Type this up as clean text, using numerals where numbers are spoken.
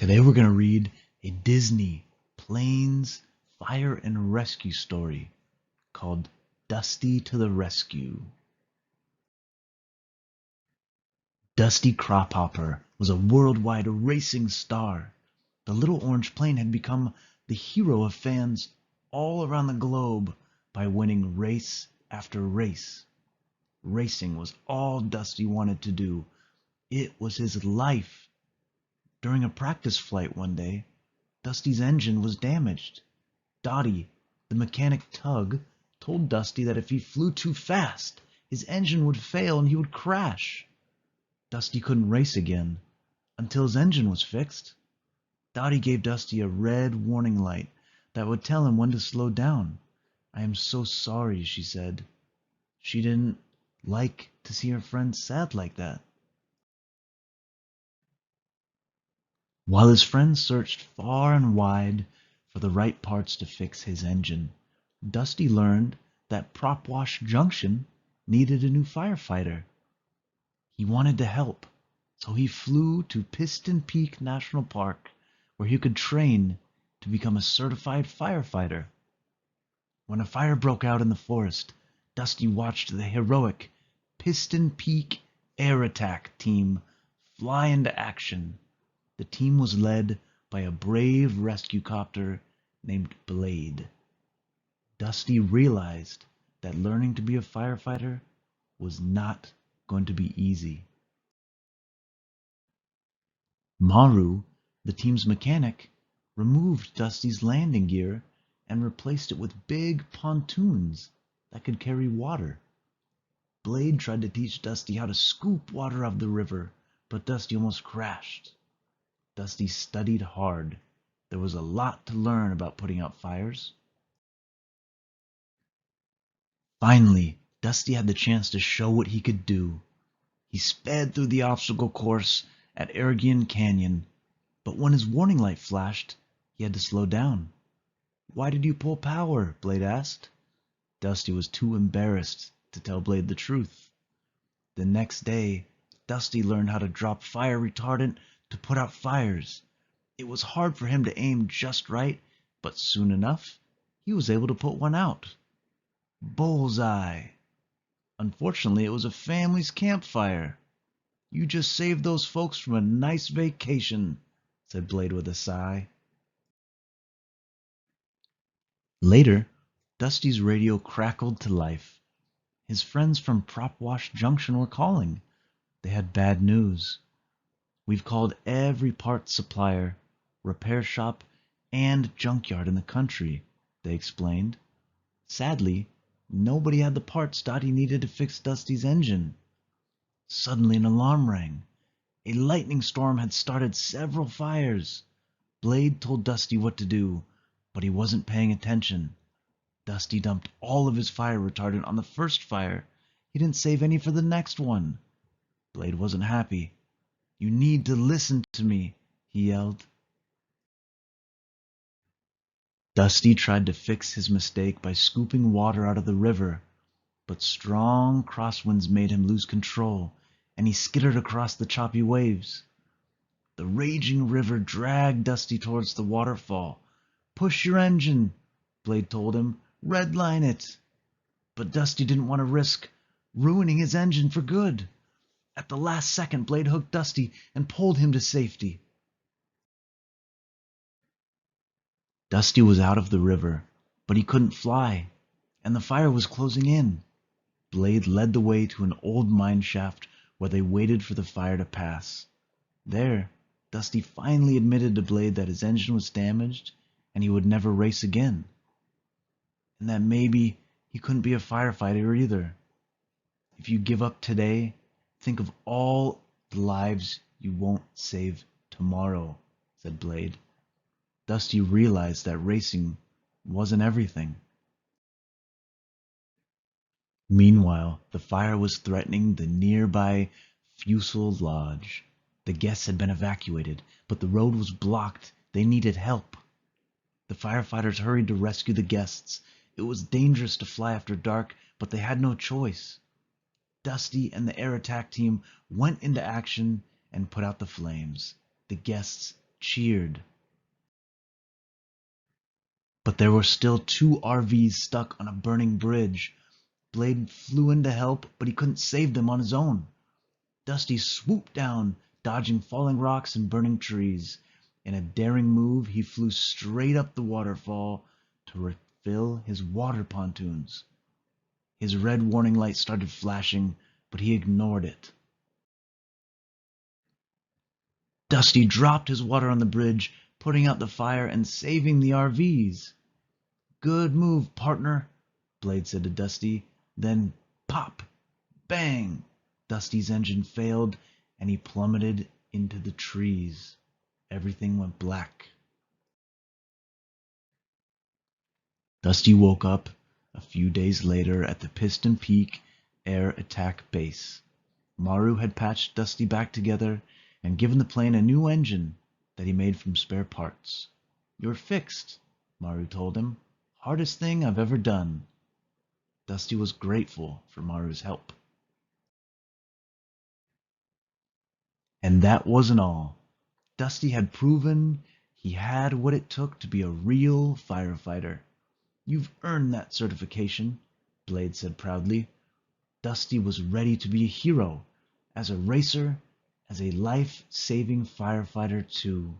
Today we're going to read a Disney Planes Fire and Rescue story called Dusty to the Rescue. Dusty Crophopper was a worldwide racing star. The little orange plane had become the hero of fans all around the globe by winning race after race. Racing was all Dusty wanted to do. It was his life. During a practice flight one day, Dusty's engine was damaged. Dottie, the mechanic Tug, told Dusty that if he flew too fast, his engine would fail and he would crash. Dusty couldn't race again until his engine was fixed. Dottie gave Dusty a red warning light that would tell him when to slow down. "I am so sorry," she said. She didn't like to see her friend sad like that. While his friends searched far and wide for the right parts to fix his engine, Dusty learned that Propwash Junction needed a new firefighter. He wanted to help, so he flew to Piston Peak National Park, where he could train to become a certified firefighter. When a fire broke out in the forest, Dusty watched the heroic Piston Peak Air Attack Team fly into action. The team was led by a brave rescue copter named Blade. Dusty realized that learning to be a firefighter was not going to be easy. Maru, the team's mechanic, removed Dusty's landing gear and replaced it with big pontoons that could carry water. Blade tried to teach Dusty how to scoop water out of the river, but Dusty almost crashed. Dusty studied hard. There was a lot to learn about putting out fires. Finally, Dusty had the chance to show what he could do. He sped through the obstacle course at Aragian Canyon, but when his warning light flashed, he had to slow down. "Why did you pull power?" Blade asked. Dusty was too embarrassed to tell Blade the truth. The next day, Dusty learned how to drop fire retardant to put out fires. It was hard for him to aim just right, but soon enough, he was able to put one out. Bullseye! Unfortunately, it was a family's campfire. "You just saved those folks from a nice vacation," said Blade with a sigh. Later, Dusty's radio crackled to life. His friends from Propwash Junction were calling. They had bad news. "We've called every parts supplier, repair shop, and junkyard in the country," they explained. Sadly, nobody had the parts Dottie needed to fix Dusty's engine. Suddenly an alarm rang. A lightning storm had started several fires. Blade told Dusty what to do, but he wasn't paying attention. Dusty dumped all of his fire retardant on the first fire. He didn't save any for the next one. Blade wasn't happy. "You need to listen to me," he yelled. Dusty tried to fix his mistake by scooping water out of the river, but strong crosswinds made him lose control, and he skittered across the choppy waves. The raging river dragged Dusty towards the waterfall. "Push your engine," Blade told him. "Redline it." But Dusty didn't want to risk ruining his engine for good. At the last second, Blade hooked Dusty and pulled him to safety. Dusty was out of the river, but he couldn't fly, and the fire was closing in. Blade led the way to an old mine shaft where they waited for the fire to pass. There, Dusty finally admitted to Blade that his engine was damaged and he would never race again. And that maybe he couldn't be a firefighter either. "If you give up today, think of all the lives you won't save tomorrow," said Blade. Dusty realized that racing wasn't everything. Meanwhile, the fire was threatening the nearby Fusil Lodge. The guests had been evacuated, but the road was blocked. They needed help. The firefighters hurried to rescue the guests. It was dangerous to fly after dark, but they had no choice. Dusty and the air attack team went into action and put out the flames. The guests cheered. But there were still two RVs stuck on a burning bridge. Blade flew in to help, but he couldn't save them on his own. Dusty swooped down, dodging falling rocks and burning trees. In a daring move, he flew straight up the waterfall to refill his water pontoons. His red warning light started flashing, but he ignored it. Dusty dropped his water on the bridge, putting out the fire and saving the RVs. "Good move, partner," Blade said to Dusty. Then pop! Bang! Dusty's engine failed, and he plummeted into the trees. Everything went black. Dusty woke up a few days later at the Piston Peak Air Attack Base. Maru had patched Dusty back together and given the plane a new engine that he made from spare parts. "You're fixed," Maru told him. "Hardest thing I've ever done." Dusty was grateful for Maru's help. And that wasn't all. Dusty had proven he had what it took to be a real firefighter. "You've earned that certification," Blade said proudly. Dusty was ready to be a hero, as a racer, as a life-saving firefighter too.